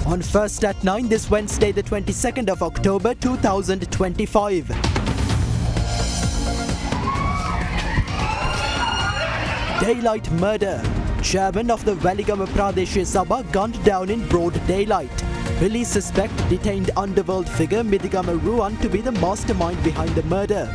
On First at 9 this Wednesday, the 22nd of October 2025. Daylight murder. Chairman of the Waligama Pradesh Sabha gunned down in broad daylight. Police suspect detained underworld figure Midigama Ruan to be the mastermind behind the murder.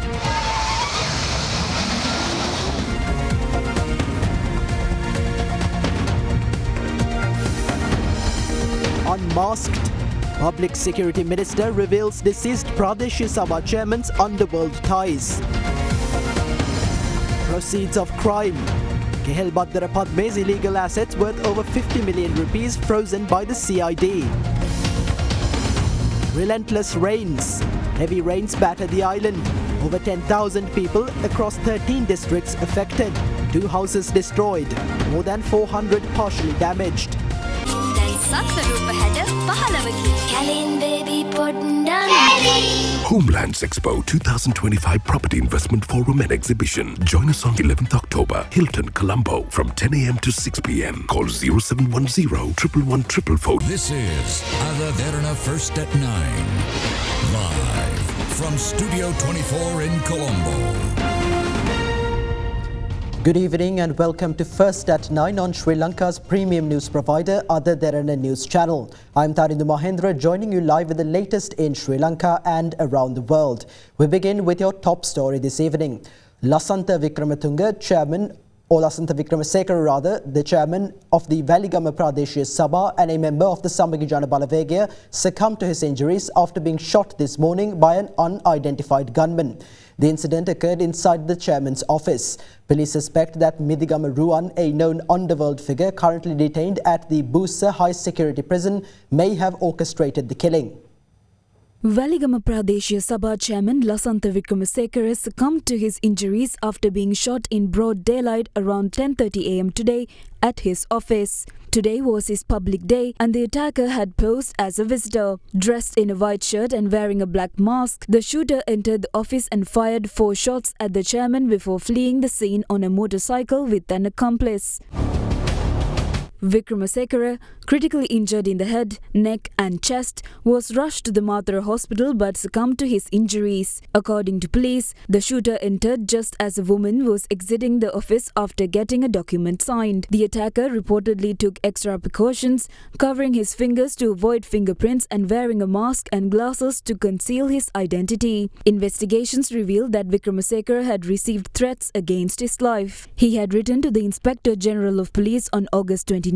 Unmasked. Public Security Minister reveals deceased Pradesh Sabha chairman's underworld ties. Proceeds of crime. Kehel Baddara Padme's illegal assets worth over 50 million rupees frozen by the CID. Relentless rains. Heavy rains batter the island. Over 10,000 people across 13 districts affected. 2 houses destroyed. More than 400 partially damaged. Homelands Expo 2025 Property Investment Forum and Exhibition. Join us on 11th October, Hilton, Colombo, from 10 a.m. to 6 p.m. Call 0710 111 444. This is Derana First at 9. Live from Studio 24 in Colombo. Good evening and welcome to First at 9 on Sri Lanka's premium news provider, Derana News Channel. I'm Tarindu Mahendra, joining you live with the latest in Sri Lanka and around the world. We begin with your top story this evening. Lasantha Vikramasekara, the chairman of the Waligama Pradesh Sabha and a member of the Samagijana Balawegaya, succumbed to his injuries after being shot this morning by an unidentified gunman. The incident occurred inside the chairman's office. Police suspect that Midigama Ruan, a known underworld figure currently detained at the Busa High Security Prison, may have orchestrated the killing. Waligama Pradesh Sabha chairman Lasantha Vikramasekara succumbed to his injuries after being shot in broad daylight around 10:30 a.m. today at his office. Today was his public day and the attacker had posed as a visitor. Dressed in a white shirt and wearing a black mask, the shooter entered the office and fired 4 shots at the chairman before fleeing the scene on a motorcycle with an accomplice. Vikramasekara, critically injured in the head, neck and chest, was rushed to the Mathura hospital but succumbed to his injuries. According to police, the shooter entered just as a woman was exiting the office after getting a document signed. The attacker reportedly took extra precautions, covering his fingers to avoid fingerprints and wearing a mask and glasses to conceal his identity. Investigations revealed that Vikramasekara had received threats against his life. He had written to the Inspector General of Police on August 29th,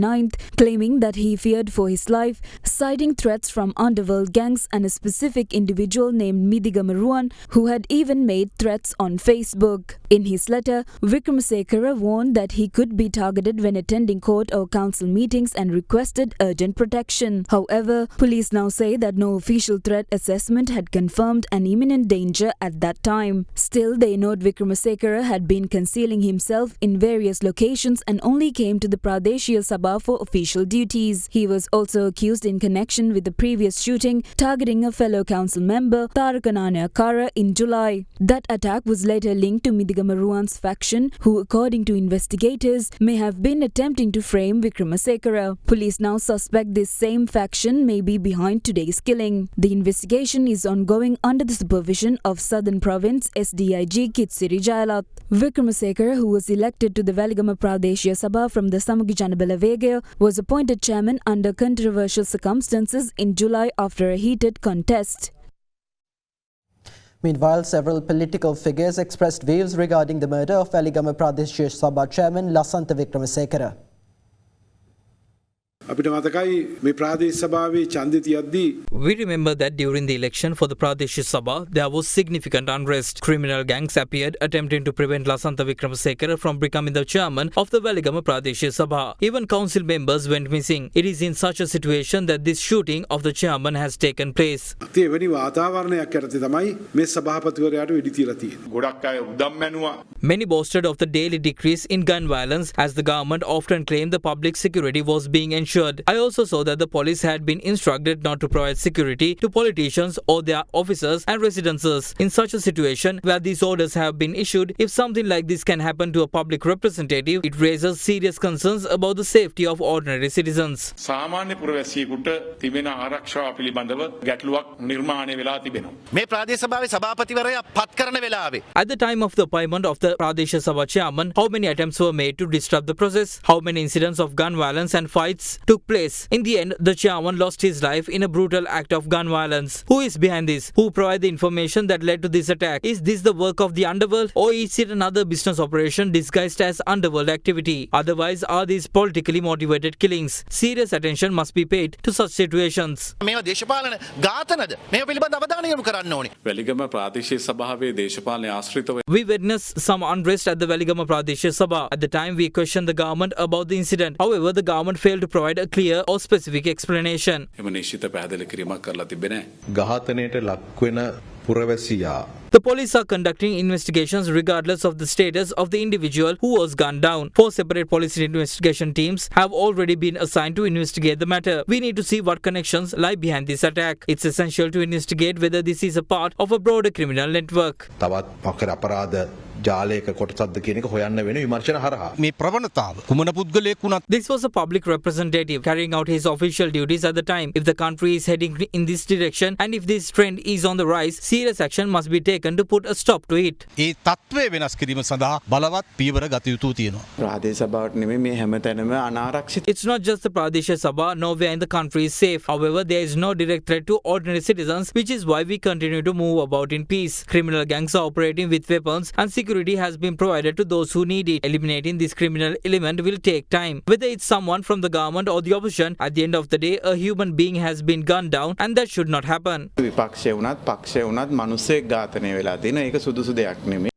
claiming that he feared for his life, citing threats from underworld gangs and a specific individual named Midigama Ruan, who had even made threats on Facebook. In his letter, Vikramasekara warned that he could be targeted when attending court or council meetings and requested urgent protection. However, police now say that no official threat assessment had confirmed an imminent danger at that time. Still, they note Vikramasekara had been concealing himself in various locations and only came to the Pradesh Sabha for official duties. He was also accused in connection with the previous shooting targeting a fellow council member, Tarakanana Kara, in July. That attack was later linked to Midigama Ruan's faction, who, according to investigators, may have been attempting to frame Vikramasekara. Police now suspect this same faction may be behind today's killing. The investigation is ongoing under the supervision of Southern Province SDIG Kitsiri Jayalat. Vikramasekara, who was elected to the Waligama Pradesh Sabha from the Samagijana Balawegaya, was appointed chairman under controversial circumstances in July after a heated contest. Meanwhile, several political figures expressed views regarding the murder of Waligama Pradesh Sabha chairman Lasantha Vikramasekara. We remember that during the election for the Pradesh Sabha, there was significant unrest. Criminal gangs appeared attempting to prevent Lasantha Vikramasekara from becoming the chairman of the Waligama Pradesh Sabha. Even council members went missing. It is in such a situation that this shooting of the chairman has taken place. Many boasted of the daily decrease in gun violence, as the government often claimed the public security was being ensured ensured. I also saw that the police had been instructed not to provide security to politicians or their officers and residences. In such a situation where these orders have been issued, if something like this can happen to a public representative, it raises serious concerns about the safety of ordinary citizens. සාමාන්‍ය පුරවැසියෙකුට තිබෙන ආරක්ෂාව පිළිබඳව ගැටලුවක් නිර්මාණය වෙලා තිබෙනවා. මේ ප්‍රාදේශ සභාවේ සභාපතිවරයා පත් කරන වෙලාවේ At the time of the appointment of the Pradesh Sabha chairman, how many attempts were made to disrupt the process? How many incidents of gun violence and fights took place? In the end, the chairman lost his life in a brutal act of gun violence. Who is behind this? Who provided the information that led to this attack? Is this the work of the underworld, or is it another business operation disguised as underworld activity? Otherwise, are these politically motivated killings? Serious attention must be paid to such situations. මේවා දේශපාලන ඝාතනද? මේවා පිළිබඳ අවධානය යොමු කරන්න ඕනේ. වැලිගම ප්‍රාදේශීය සභාවේ දේශපාලන ආශ්‍රිතව We witnessed some unrest at the Veligama Pradesh Sabha. At the time, we questioned the government about the incident. However, the government failed to provide a clear or specific explanation. එම නිශ්චිත පැහැදිලි කිරීමක් කරලා තිබෙන්නේ නැහැ. ඝාතනයට ලක්වෙන පුරවැසියා The police are conducting investigations regardless of the status of the individual who was gunned down. 4 separate police investigation teams have already been assigned to investigate the matter. We need to see what connections lie behind this attack. It's essential to investigate whether this is a part of a broader criminal network. තවත් මකර අපරාධ ජාලයක කොටසක්ද කියන එක හොයන්න වෙන විමර්ශන හරහා මේ ප්‍රවණතාව කුමන පුද්ගලයෙක් වුණත් This was a public representative carrying out his official duties at the time. If the country is heading in this direction and if this trend is on the rise, serious action must be taken to put a stop to it. ඒ තත්ත්වය වෙනස් කිරීම සඳහා බලවත් පියවර ගත යුතු තියෙනවා. ප්‍රාදේශ සභාවට නෙමෙයි මේ හැමතැනම අනාරක්ෂිත. It's not just the Pradesh Sabha, nowhere in the country is safe. However, there is no direct threat to ordinary citizens, which is why we continue to move about in peace. Criminal gangs are operating with weapons and security has been provided to those who need it. Eliminating this criminal element will take time. Whether it's someone from the government or the opposition, at the end of the day, a human being has been gunned down and that should not happen. විපක්ෂය වුණත් පක්ෂය වුණත් මිනිස්සෙක් ඝාතනය වෙලා තියෙනවා. ඒක සුදුසු දෙයක් නෙමෙයි.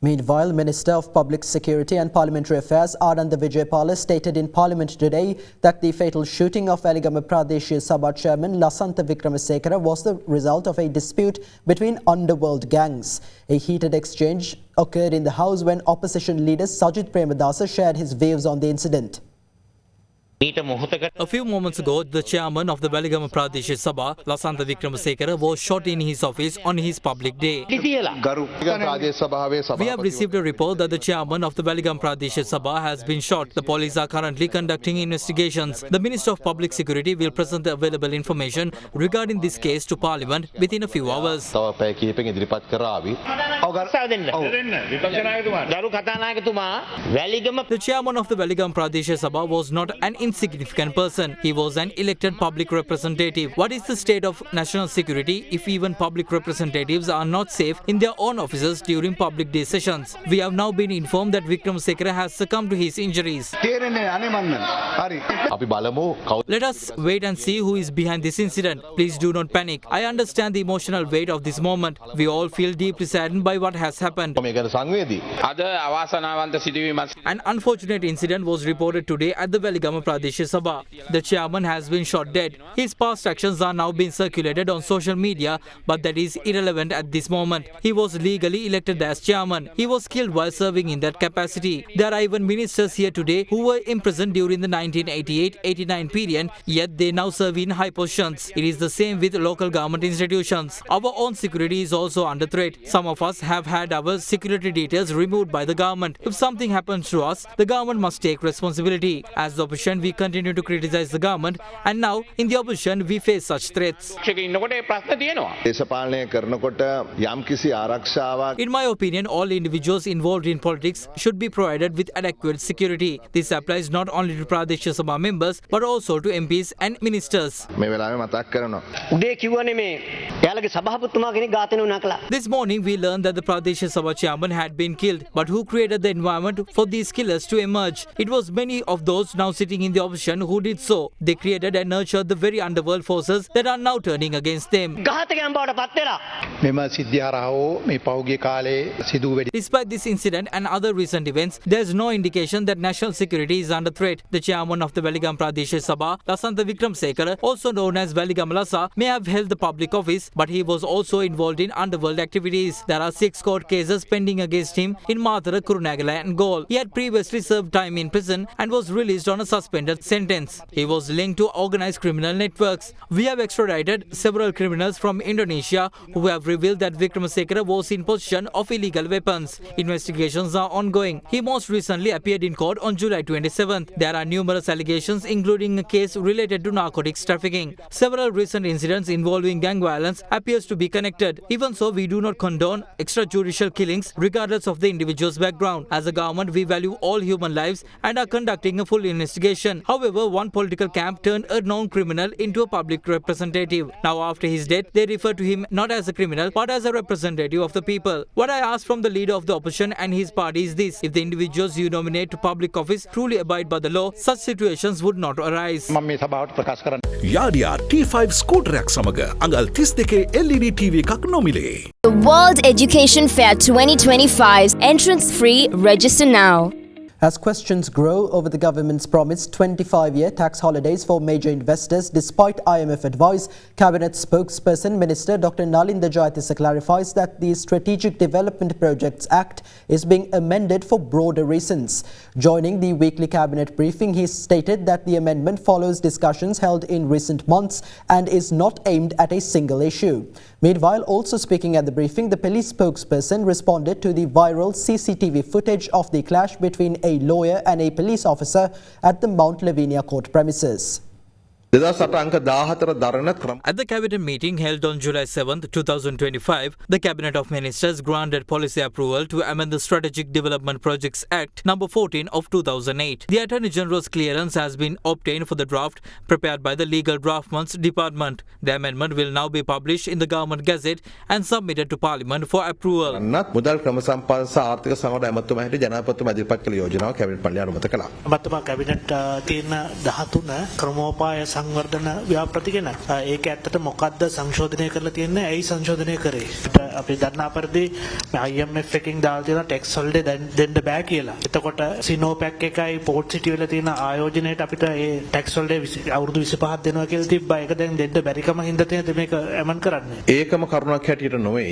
Meanwhile, Minister of Public Security and Parliamentary Affairs Ananda Vijaypala stated in Parliament today that the fatal shooting of Veligama Pradesh Sabha Chairman Lasantha Wickramasekara was the result of a dispute between underworld gangs. A heated exchange occurred in the House when opposition leader Sajith Premadasa shared his views on the incident. A few moments ago, the chairman of the Veligama Pradesh Sabha, Lasantha Wickramasekara, was shot in his office on his public day. We have received a report that the chairman of the Veligama Pradesh Sabha has been shot. The police are currently conducting investigations. The Minister of Public Security will present the available information regarding this case to Parliament within a few hours. The chairman of the Veligama Pradesh Sabha was not an insignificant person. He was an elected public representative. What is the state of national security if even public representatives are not safe in their own offices during public day sessions? We have now been informed that Wickramasekara has succumbed to his injuries. Let us wait and see who is behind this incident. Please do not panic. I understand the emotional weight of this moment. We all feel deeply saddened by what has happened. An unfortunate incident was reported today at the Veligama Pradesh Sabha. The chairman has been shot dead. His past actions are now being circulated on social media, but that is irrelevant at this moment. He was legally elected as chairman. He was killed while serving in that capacity. There are even ministers here today who were imprisoned during the 1988-89 period, yet they now serve in high positions. It is the same with local government institutions. Our own security is also under threat. Some of us have had our security details removed by the government. If something happens to us, the government must take responsibility. As the opposition, we continue to criticize the government, and now in the opposition we face such threats. In my opinion, all individuals involved in politics should be provided with adequate security. This applies not only to Pradesh Sabha members but also to MPs and ministers. This morning we learned that the Pradesh Sabha chairman had been killed, but who created the environment for these killers to emerge? It was many of those now sitting in the opposition who did so. They created and nurtured the very underworld forces that are now turning against them. Despite this incident and other recent events, there is no indication that national security is under threat. The chairman of the Veligama Pradesh Sabha, Lasantha Wickramasekara, also known as Veligama Lasa, may have held the public office, but he was also involved in underworld activities. There are 6 court cases pending against him in Madara, Kurunagala and Galle. He had previously served time in prison and was released on a suspended sentence. He was linked to organized criminal networks. We have extradited several criminals from Indonesia who have revealed that Vikramasekara was in possession of illegal weapons. Investigations are ongoing. He most recently appeared in court on July 27th. There are numerous allegations, including a case related to narcotics trafficking. Several recent incidents involving gang violence appears to be connected. Even so, we do not condone extrajudicial killings regardless of the individual's background. As a government, we value all human lives and are conducting a full investigation. However, one political camp turned a known criminal into a public representative. Now, after his death, they refer to him not as a criminal but as a representative of the people. What I ask from the leader of the opposition and his party is this: if the individuals you nominate to public office truly abide by the law, such situations would not arise. යාඩියා T5 ස්කූටරයක් සමග අඟල් 32 LED TV එකක් නොමිලේ. The World Education Fair 2025's entrance free. Register now. As questions grow over the government's promised 25-year tax holidays for major investors despite IMF advice, Cabinet spokesperson Minister Dr. Nalinda Jayatissa clarifies that the Strategic Development Projects Act is being amended for broader reasons. Joining the weekly Cabinet briefing, he stated that the amendment follows discussions held in recent months and is not aimed at a single issue. Meanwhile, also speaking at the briefing, the police spokesperson responded to the viral CCTV footage of the clash between a lawyer and a police officer at the Mount Lavinia court premises. At the Cabinet meeting held on July 7, 2025, the Cabinet of Ministers granted policy approval to amend the Strategic Development Projects Act No. 14 of 2008. The Attorney General's clearance has been obtained for the draft prepared by the Legal Draftsman's Department. The amendment will now be published in the Government Gazette and submitted to Parliament for approval. සංවර්ධන ව්‍යාපෘතිගෙන ඒක ඇත්තට මොකද්ද සංශෝධනය කරලා තියෙන්නේ ඇයි සංශෝධනය කරේ අපි දන්නා පරිදි IMF එකකින් දාලා තියෙන ටැක්ස් හොලිඩේ දෙන්න බෑ කියලා. එතකොට සිනෝපැක් එකයි පෝට් සිටි වල තියෙන ආයෝජනයට අපිට ඒ ටැක්ස් හොලිඩේ අවුරුදු 25ක් දෙනවා කියලා තිබ්බා. ඒක දැන් දෙන්න බැරිකම හින්දා තියෙන මේක ඇමන් කරන්නේ. ඒකම කරුණක් හැටියට නොවේ.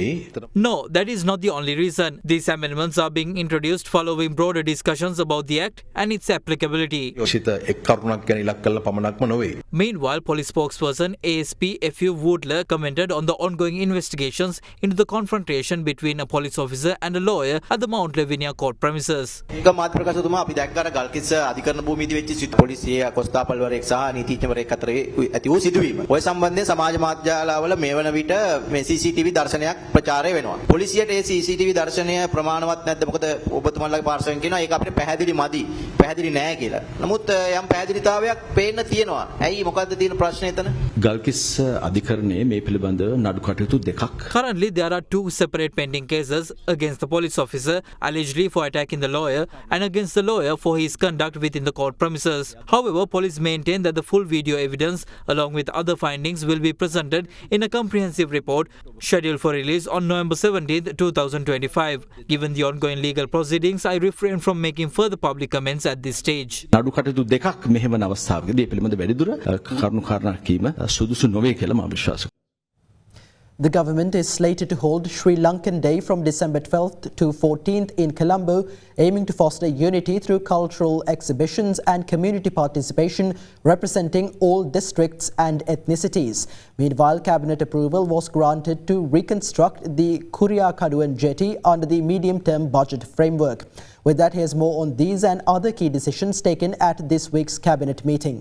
No, that is not the only reason. These amendments are being introduced following broader discussions about the act and its applicability. Yoshitha එක් කරුණක් ගැන ඉලක්ක කළ පමණක්ම නොවේ. Meanwhile, police spokesperson ASP F.U. Woodler commented on the ongoing investigations into the confrontation between a police officer and a lawyer at the Mount Lavinia court premises. මාධ්‍ය ප්‍රකාශතුමා අපි දැක්කා ගල්කිස්ස අධිකරණ භූමියේදී වෙච්ච පොලිසිය කොස්තාපල්වරයෙක් සහ නීතිඥවරයෙක් අතර ඇති වූ සිදුවීම. ඔය සම්බන්ධයෙන් සමාජ මාධ්‍යාලවල මේ වන විට මේ CCTV දර්ශනයක් ප්‍රචාරය වෙනවා. පොලිසියට ඒ CCTV දර්ශනය ප්‍රමාණවත් නැද්ද? මොකද ඔබතුමාලගේ පාර්ශවයෙන් කියනවා ඒක අපිට පැහැදිලි මදි. පැහැදිලි නැහැ කියලා. නමුත් යම් පැහැදිලිතාවයක් පේන්න තියෙනවා. ඇයි මොකද්ද තියෙන ප්‍රශ්නේ එතන? ගල්කිස්ස අධිකරණයේ මේ පිළිබඳව නඩු කටයුතු දෙකක්. Currently, there are 2 separate pending cases against the police officer allegedly for attacking the lawyer and against the lawyer for his conduct within the court premises. However, police maintain that the full video evidence along with other findings will be presented in a comprehensive report scheduled for release on November 17, 2025. Given the ongoing legal proceedings, I refrain from making further public comments at this stage. නඩු කටයුතු දෙකක් මෙහෙම අවස්ථාවකදී පිළිබඳ වැඩිදුර කරුණු කාරණා කීම සුදුසු නොවේ කියලා මම විශ්වාස කරනවා. The government is slated to hold Sri Lankan Day from December 12th to 14th in Colombo, aiming to foster unity through cultural exhibitions and community participation representing all districts and ethnicities. Meanwhile, cabinet approval was granted to reconstruct the Kuriyakaduan jetty under the medium-term budget framework. With that, here's more on these and other key decisions taken at this week's cabinet meeting.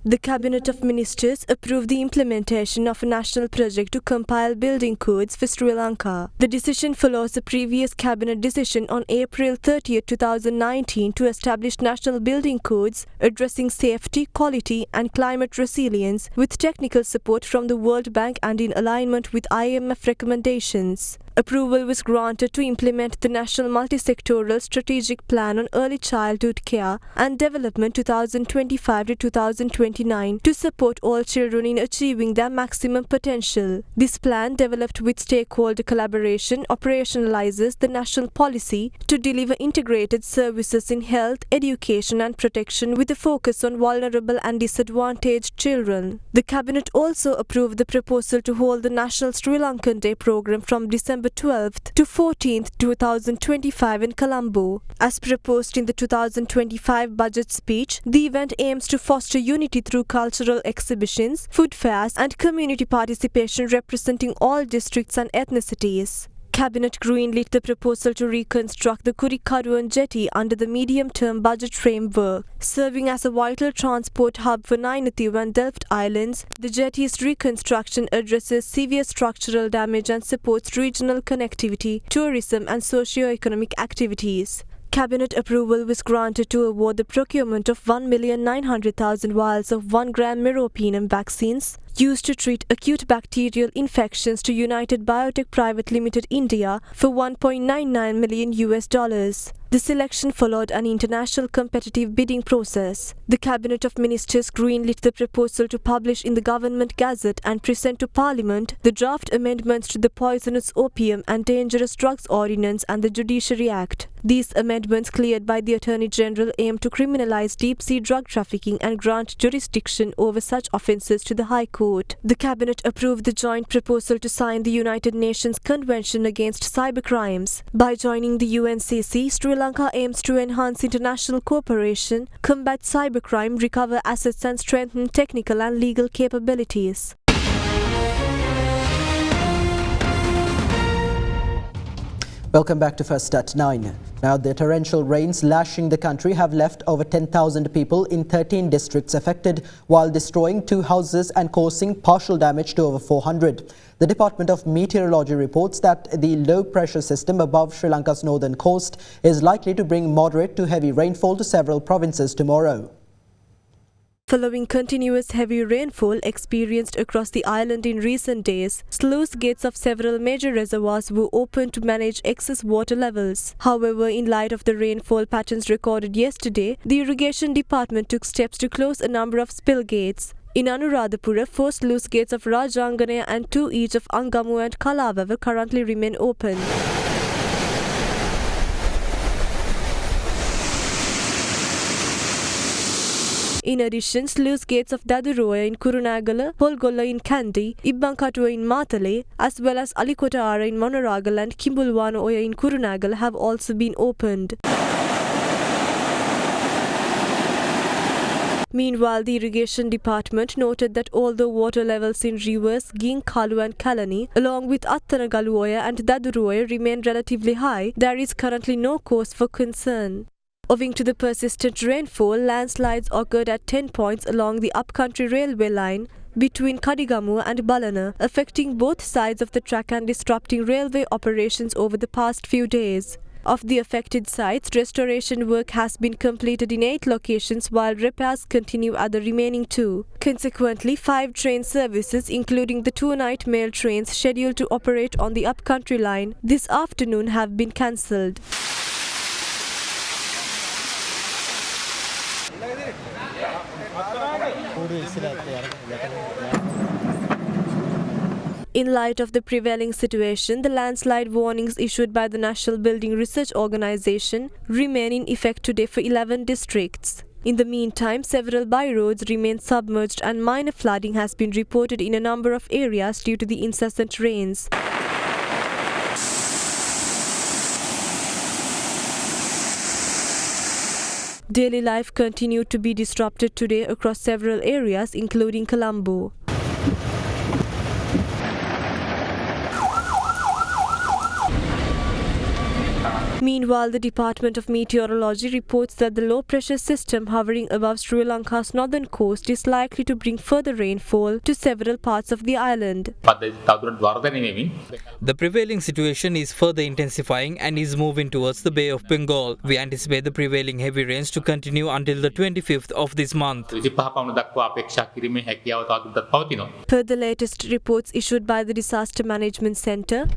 The Cabinet of Ministers approved the implementation of a national project to compile building codes for Sri Lanka. The decision follows a previous Cabinet decision on April 30, 2019 to establish national building codes addressing safety, quality and climate resilience with technical support from the World Bank and in alignment with IMF recommendations. Approval was granted to implement the National Multi-Sectoral Strategic Plan on Early Childhood Care and Development 2025 to 2029 to support all children in achieving their maximum potential. This plan, developed with stakeholder collaboration, operationalizes the national policy to deliver integrated services in health, education and protection with a focus on vulnerable and disadvantaged children. The Cabinet also approved the proposal to hold the National Sri Lankan Day program from December 12th to 14th, 2025 in Colombo. As proposed in the 2025 budget speech, the event aims to foster unity through cultural exhibitions, food fairs and community participation representing all districts and ethnicities. Cabinet greenlit the proposal to reconstruct the Kurikaduan jetty under the medium-term budget framework. Serving as a vital transport hub for Nainathiva and Delft Islands, the jetty's reconstruction addresses severe structural damage and supports regional connectivity, tourism and socio-economic activities. Cabinet approval was granted to award the procurement of 1,900,000 vials of 1 gram meropenem vaccines used to treat acute bacterial infections to United Biotech Private Limited India for $1.99 million. The selection followed an international competitive bidding process. The Cabinet of Ministers greenlit the proposal to publish in the Government Gazette and present to Parliament the draft amendments to the Poisonous Opium and Dangerous Drugs Ordinance and the Judiciary Act. These amendments, cleared by the Attorney General, aim to criminalise deep-sea drug trafficking and grant jurisdiction over such offences to the High Court. The Cabinet approved the joint proposal to sign the United Nations Convention Against Cybercrimes. By joining the UNCC, Sri Lanka aims to enhance international cooperation, combat cybercrime, recover assets and strengthen technical and legal capabilities. Welcome back to First at 9. Now, the torrential rains lashing the country have left over 10,000 people in 13 districts affected, while destroying 2 houses and causing partial damage to over 400. The Department of Meteorology reports that the low-pressure system above Sri Lanka's northern coast is likely to bring moderate to heavy rainfall to several provinces tomorrow. Following continuous heavy rainfall experienced across the island in recent days, sluice gates of several major reservoirs were opened to manage excess water levels. However, in light of the rainfall patterns recorded yesterday, the Irrigation Department took steps to close a number of spill gates. In Anuradhapura, 4 sluice gates of Rajanganaya and 2 each of Angamu and Kalavavu currently remain open. In addition, sluice gates of Daduroya in Kurunagala, Polgolla in Kandy, Ibbankatuwa in Matale, as well as Alikota in Monaragal and Kimbulwana Oya in Kurunagala have also been opened. Meanwhile, the Irrigation Department noted that although water levels in rivers Ging, Kalu and Kalani, along with Attanagalu Oya and Daduroya remain relatively high, there is currently no cause for concern. Owing to the persistent rainfall, landslides occurred at 10 points along the upcountry railway line between Kadigamu and Balana, affecting both sides of the track and disrupting railway operations over the past few days. Of the affected sites, restoration work has been completed in 8 locations while repairs continue at the remaining 2. Consequently, 5 train services, including the 2 night mail trains scheduled to operate on the upcountry line this afternoon, have been cancelled. In light of the prevailing situation, the landslide warnings issued by the National Building Research Organization remain in effect today for 11 districts. In the meantime, several byroads remain submerged and minor flooding has been reported in a number of areas due to the incessant rains. Daily life continued to be disrupted today across several areas, including Colombo. Meanwhile, the Department of Meteorology reports that the low-pressure system hovering above Sri Lanka's northern coast is likely to bring further rainfall to several parts of the island. The prevailing situation is further intensifying and is moving towards the Bay of Bengal. We anticipate the prevailing heavy rains to continue until the 25th of this month. Per the latest reports issued by the Disaster Management Centre,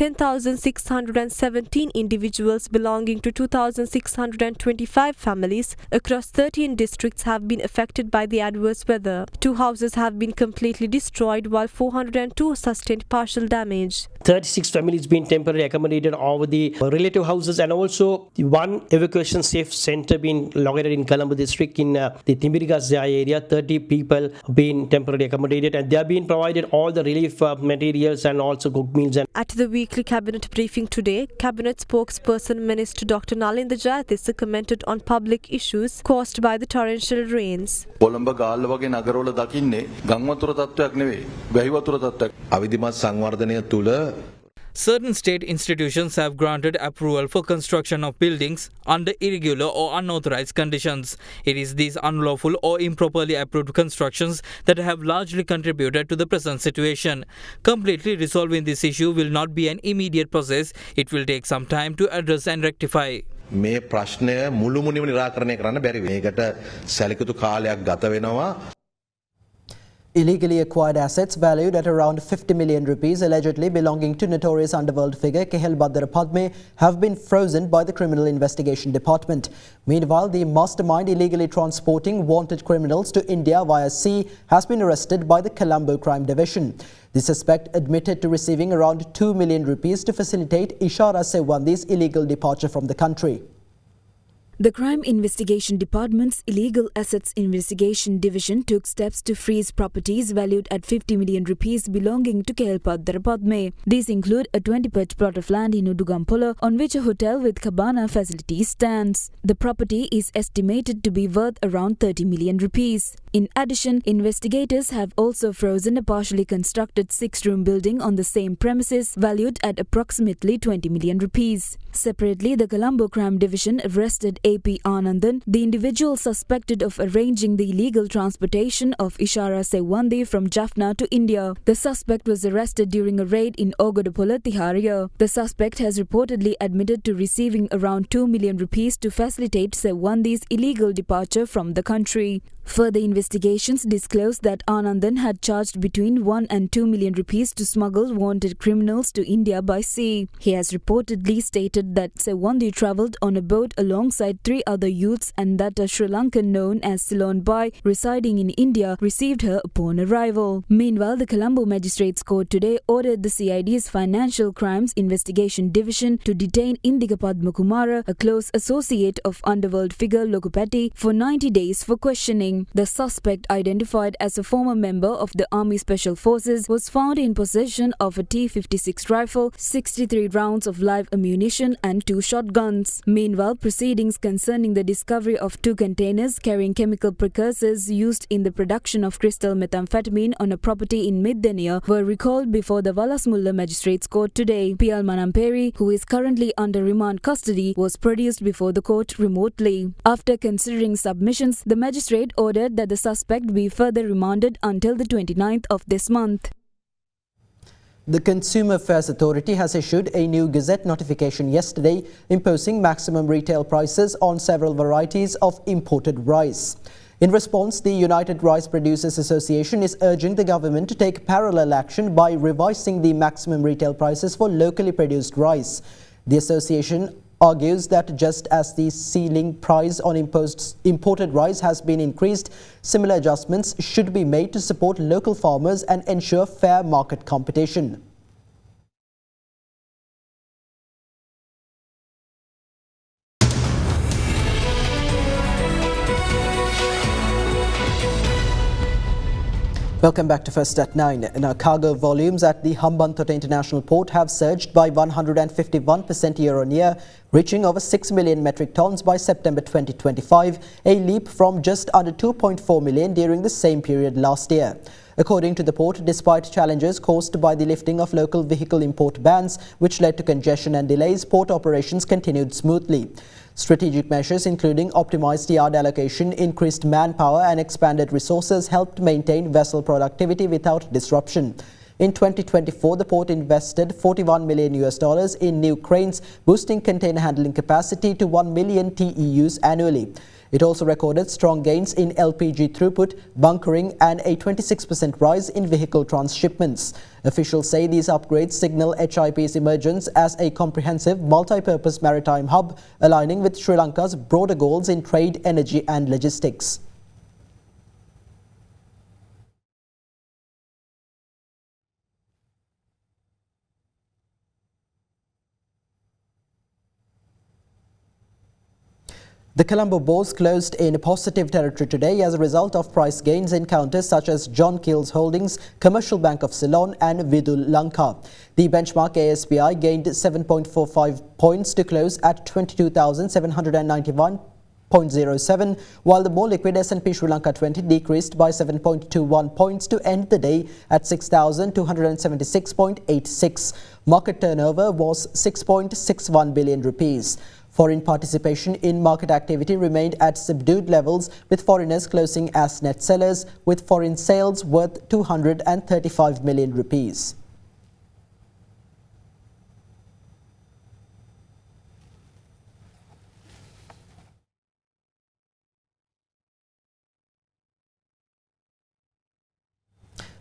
10,617 individuals belonging to 2,625 families across 13 districts have been affected by the adverse weather. 2 houses have been completely destroyed while 402 sustained partial damage. 36 families been temporarily accommodated over the relative houses, and also one evacuation safe center being located in Colombo district in the Timbirigas area. 30 people been temporarily accommodated, and they have been provided all the relief materials and also cooked meals. At the weekly cabinet briefing today, cabinet spokesperson Minister Dr. Nalinda Jayatissa commented on public issues caused by the torrential rains. Colombo Galle වගේ නගරවල දකින්නේ ගම් වතුර තත්ත්වයක් නෙවෙයි වැහි වතුර තත්ත්වයක්. අවිධිමත් සංවර්ධනය තුල Certain state institutions have granted approval for construction of buildings under irregular or unauthorized conditions. It is these unlawful or improperly approved constructions that have largely contributed to the present situation. Completely resolving this issue will not be an immediate process. It will take some time to address and rectify. මේ ප්‍රශ්නය මුළුමනින්ම निराකරණය කරන්න බැරි වෙයි. ඒකට සැලකිතු කාලයක් ගත වෙනවා. Illegally acquired assets valued at around 50 million rupees allegedly belonging to notorious underworld figure Kehel Badara Padme have been frozen by the Criminal Investigation Department. Meanwhile, the mastermind illegally transporting wanted criminals to India via sea has been arrested by the Colombo Crime Division. The suspect admitted to receiving around 2 million rupees to facilitate Ishara Sewandi's illegal departure from the country. The Crime Investigation Department's Illegal Assets Investigation Division took steps to freeze properties valued at 50 million rupees belonging to Kehelpadara Padme. These include a 20-patch plot of land in Udugampola on which a hotel with cabana facilities stands. The property is estimated to be worth around 30 million rupees. In addition, investigators have also frozen a partially constructed 6-room building on the same premises valued at approximately 20 million rupees. Separately, the Colombo Crime Division arrested A.P. Anandan, the individual suspected of arranging the illegal transportation of Ishara Sewandi from Jaffna to India. The suspect was arrested during a raid in Ogodapola, Tiharia. The suspect has reportedly admitted to receiving around 2 million rupees to facilitate Sewandi's illegal departure from the country. Further investigations disclosed that Anandan had charged between 1 and 2 million rupees to smuggle wanted criminals to India by sea. He has reportedly stated that Sewandi travelled on a boat alongside 3 other youths and that a Sri Lankan known as Ceylon Bai residing in India received her upon arrival. Meanwhile, the Colombo Magistrates Court today ordered the CID's Financial Crimes Investigation Division to detain Indika Padmakumara, a close associate of underworld figure Lokupati, for 90 days for questioning. The suspect, identified as a former member of the Army Special Forces, was found in possession of a T-56 rifle, 63 rounds of live ammunition and 2 shotguns. Meanwhile, proceedings concerning the discovery of 2 containers carrying chemical precursors used in the production of crystal methamphetamine on a property in Middenia were recalled before the Walasmulla Magistrates Court today. P.L. Manamperi, who is currently under remand custody, was produced before the court remotely. After considering submissions, the magistrate ordered that the suspect be further remanded until the 29th of this month. The Consumer Affairs Authority has issued a new Gazette notification yesterday imposing maximum retail prices on several varieties of imported rice. In response, the United Rice Producers Association is urging the government to take parallel action by revising the maximum retail prices for locally produced rice. The association argues that just as the ceiling price on imported rice has been increased, similar adjustments should be made to support local farmers and ensure fair market competition. Welcome back to First at 9. Now, cargo volumes at the Hambantota International Port have surged by 151% year-on-year, reaching over 6 million metric tons by September 2025, a leap from just under 2.4 million during the same period last year. According to the port, despite challenges caused by the lifting of local vehicle import bans, which led to congestion and delays, port operations continued smoothly. Strategic measures including optimized yard allocation, increased manpower and expanded resources helped maintain vessel productivity without disruption. In 2024, the port invested $41 million in new cranes, boosting container handling capacity to 1 million TEUs annually. It also recorded strong gains in LPG throughput, bunkering and a 26% rise in vehicle transshipments. Officials say these upgrades signal HIP's emergence as a comprehensive multi-purpose maritime hub, aligning with Sri Lanka's broader goals in trade, energy and logistics. The Colombo Bourse closed in positive territory today as a result of price gains in counters such as John Keells Holdings, Commercial Bank of Ceylon and Vidul Lanka. The benchmark ASPI gained 7.45 points to close at 22,791.07, while the more liquid S&P Sri Lanka 20 decreased by 7.21 points to end the day at 6,276.86. Market turnover was 6.61 billion rupees. Foreign participation in market activity remained at subdued levels, with foreigners closing as net sellers, with foreign sales worth 235 million rupees.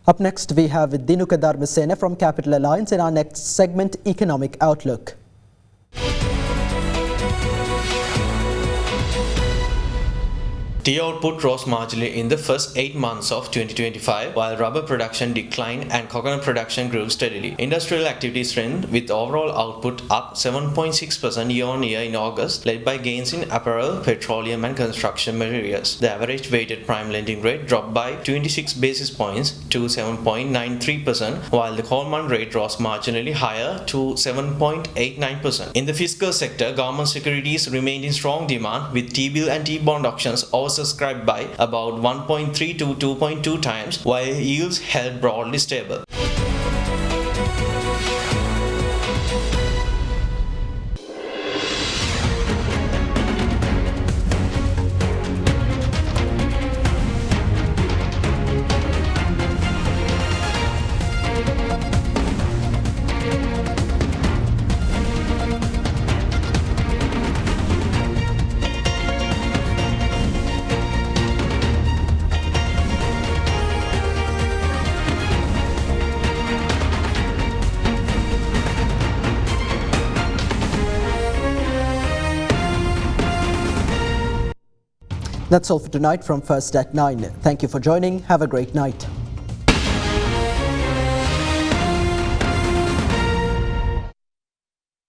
Up next, we have Dinuka Dharmasena from Capital Alliance in our next segment, Economic Outlook. Tea output rose marginally in the first 8 months of 2025, while rubber production declined and coconut production grew steadily. Industrial activity strengthened, with overall output up 7.6% year-on-year in August, led by gains in apparel, petroleum and construction materials. The average weighted prime lending rate dropped by 26 basis points to 7.93%, while the call month rate rose marginally higher to 7.89%. In the fiscal sector, government securities remained in strong demand, with T-bill and T-bond auctions oversubscribed by about 1.3 to 2.2 times, while yields held broadly stable. That's all for tonight from First at 9. Thank you for joining. Have a great night.